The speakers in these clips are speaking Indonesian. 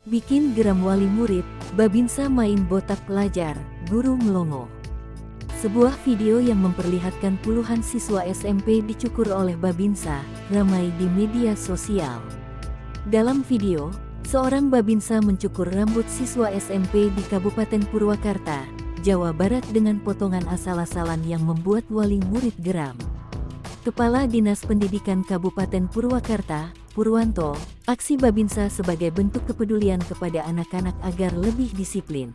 Bikin geram wali murid, Babinsa main botak pelajar, guru melongo. Sebuah video yang memperlihatkan puluhan siswa SMP dicukur oleh Babinsa, ramai di media sosial. Dalam video, seorang Babinsa mencukur rambut siswa SMP di Kabupaten Purwakarta, Jawa Barat dengan potongan asal-asalan yang membuat wali murid geram. Kepala Dinas Pendidikan Kabupaten Purwakarta, Purwanto, aksi Babinsa sebagai bentuk kepedulian kepada anak-anak agar lebih disiplin.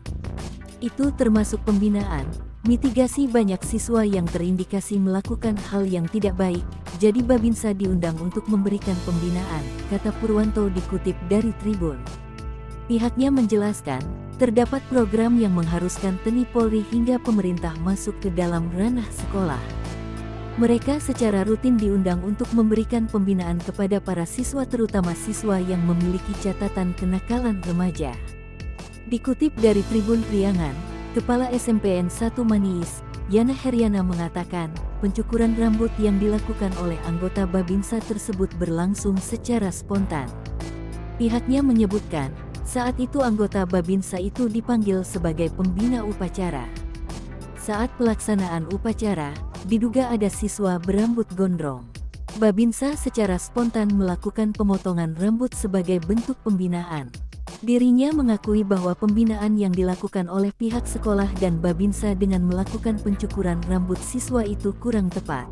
Itu termasuk pembinaan, mitigasi banyak siswa yang terindikasi melakukan hal yang tidak baik, jadi Babinsa diundang untuk memberikan pembinaan, kata Purwanto dikutip dari Tribun. Pihaknya menjelaskan, terdapat program yang mengharuskan TNI Polri hingga pemerintah masuk ke dalam ranah sekolah. Mereka secara rutin diundang untuk memberikan pembinaan kepada para siswa terutama siswa yang memiliki catatan kenakalan remaja. Dikutip dari Tribun Priangan, Kepala SMPN 1 Maniis, Yana Heriana mengatakan, pencukuran rambut yang dilakukan oleh anggota Babinsa tersebut berlangsung secara spontan. Pihaknya menyebutkan, saat itu anggota Babinsa itu dipanggil sebagai pembina upacara. Saat pelaksanaan upacara, diduga ada siswa berambut gondrong. Babinsa secara spontan melakukan pemotongan rambut sebagai bentuk pembinaan. Dirinya mengakui bahwa pembinaan yang dilakukan oleh pihak sekolah dan Babinsa dengan melakukan pencukuran rambut siswa itu kurang tepat.